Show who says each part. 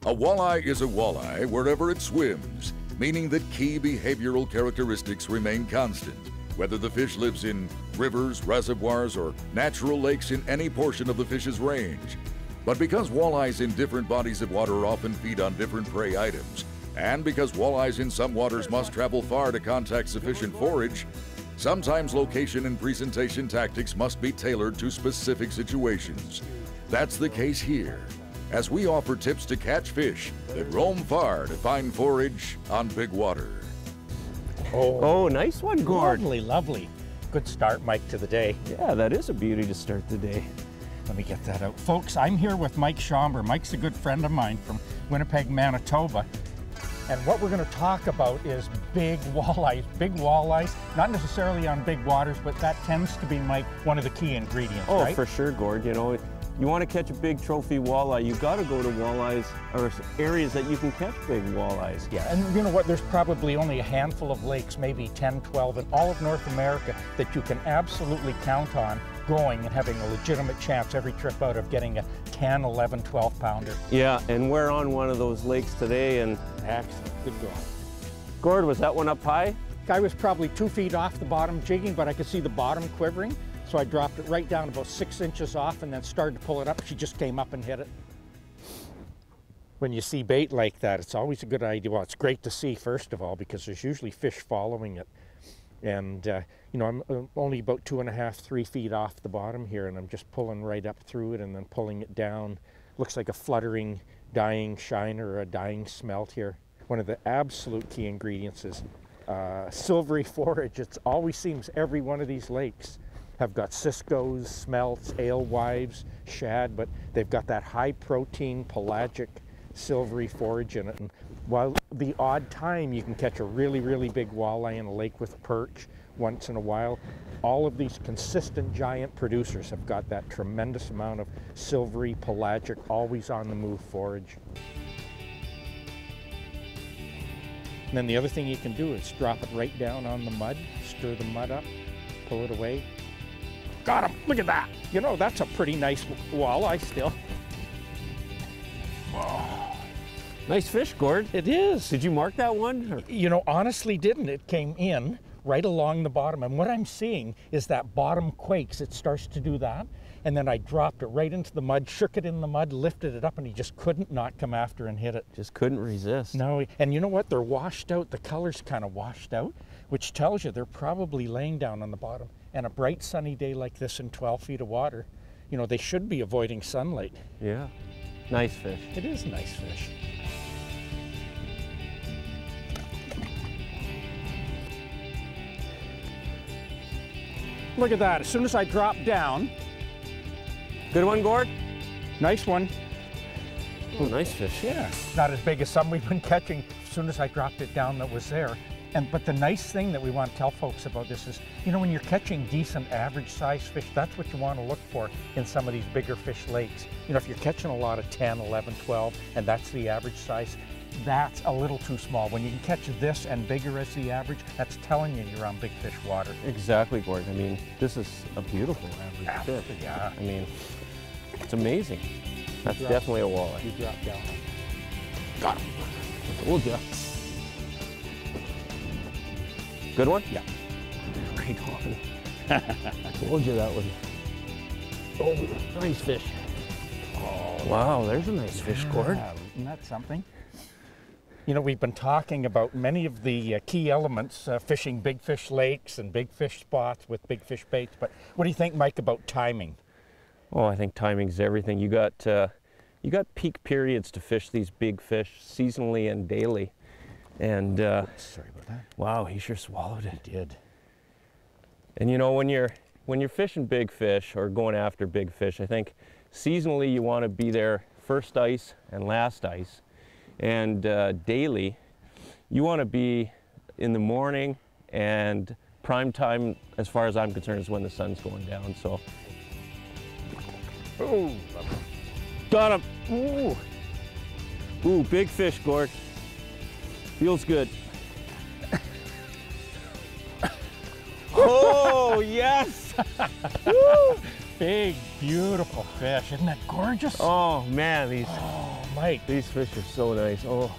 Speaker 1: A walleye is a walleye wherever it swims, meaning that key behavioral characteristics remain constant, whether the fish lives in rivers, reservoirs, or natural lakes in any portion of the fish's range. But because walleyes in different bodies of water often feed on different prey items, and because walleyes in some waters must travel far to contact sufficient forage, sometimes location and presentation tactics must be tailored to specific situations. That's the case here, as we offer tips to catch fish that roam far to find forage on big water.
Speaker 2: Oh, nice one, Gord.
Speaker 3: Lovely, lovely. Good start, Mike, to the day.
Speaker 2: Yeah, that is a beauty to start the day.
Speaker 3: Let me get that out. Folks, I'm here with Mike Schomber. Mike's a good friend of mine from Winnipeg, Manitoba. And what we're going to talk about is big walleyes, not necessarily on big waters, but that tends to be, Mike, one of the key ingredients,
Speaker 2: right?
Speaker 3: Oh,
Speaker 2: for sure, Gord. You know, you want to catch a big trophy walleye, you got to go to walleyes or areas that you can catch big walleyes.
Speaker 3: Yeah, and you know what, there's probably only a handful of lakes, maybe 10, 12 in all of North America that you can absolutely count on going and having a legitimate chance every trip out of getting a 10, 11, 12 pounder.
Speaker 2: Yeah, and we're on one of those lakes today, and
Speaker 3: excellent, good going.
Speaker 2: Gord, was that one up high?
Speaker 3: Guy was probably 2 feet off the bottom jigging, but I could see the bottom quivering. So I dropped it right down about 6 inches off and then started to pull it up. She just came up and hit it. When you see bait like that, it's always a good idea. Well, it's great to see, first of all, because there's usually fish following it. And, you know, I'm only about 2.5, 3 feet off the bottom here, and I'm just pulling right up through it and then pulling it down. Looks like a fluttering, dying shiner or a dying smelt here. One of the absolute key ingredients is silvery forage. It always seems every one of these lakes have got ciscos, smelts, alewives, shad, but they've got that high protein, pelagic, silvery forage in it. And while the odd time you can catch a really, really big walleye in a lake with perch once in a while, all of these consistent giant producers have got that tremendous amount of silvery, pelagic, always on the move forage. And then the other thing you can do is drop it right down on the mud, stir the mud up, pull it away. Got him, look at that. You know, that's a pretty nice walleye still.
Speaker 2: Whoa. Nice fish, Gord.
Speaker 3: It is.
Speaker 2: Did you mark that one? Or?
Speaker 3: You know, honestly didn't. It came in right along the bottom. And what I'm seeing is that bottom quakes. It starts to do that. And then I dropped it right into the mud, shook it in the mud, lifted it up, and he just couldn't not come after and hit it.
Speaker 2: Just couldn't resist.
Speaker 3: No, and you know what? They're washed out. The color's kind of washed out, which tells you they're probably laying down on the bottom. And a bright sunny day like this in 12 feet of water, you know, they should be avoiding sunlight.
Speaker 2: Yeah, nice fish.
Speaker 3: It is a nice fish. Look at that, as soon as I drop down.
Speaker 2: Good one, Gord?
Speaker 3: Nice one.
Speaker 2: Oh, nice fish.
Speaker 3: Yeah, not as big as some we've been catching. As soon as I dropped it down, that was there. But the nice thing that we want to tell folks about this is, you know, when you're catching decent average size fish, that's what you want to look for in some of these bigger fish lakes. You know, if you're catching a lot of 10, 11, 12, and that's the average size, that's a little too small. When you can catch this and bigger as the average, that's telling you you're on big fish water.
Speaker 2: Exactly, Gord. I mean, this is a beautiful average fish.
Speaker 3: Yeah.
Speaker 2: I mean, it's amazing. That's definitely a walleye.
Speaker 3: You dropped down.
Speaker 2: Got him. Told ya. Good one?
Speaker 3: Yeah.
Speaker 2: Right on. Told you that one. Oh, nice fish. Oh, wow, there's a nice fish, Gord.
Speaker 3: Yeah, isn't that something? You know, we've been talking about many of the key elements, fishing big fish lakes and big fish spots with big fish baits, but what do you think, Mike, about timing?
Speaker 2: Oh, I think timing's everything. You got peak periods to fish these big fish seasonally and daily. And
Speaker 3: sorry about that.
Speaker 2: Wow, he sure swallowed it.
Speaker 3: He did.
Speaker 2: And you know, when you're fishing big fish or going after big fish, I think seasonally you want to be there first ice and last ice. And daily, you want to be in the morning, and prime time, as far as I'm concerned, is when the sun's going down. So,
Speaker 3: oh,
Speaker 2: got him! Ooh, ooh, big fish, Gord. Feels good. Oh yes!
Speaker 3: Woo! Big, beautiful fish. Isn't that gorgeous?
Speaker 2: Oh man, these.
Speaker 3: Oh Mike.
Speaker 2: These fish are so nice. Oh.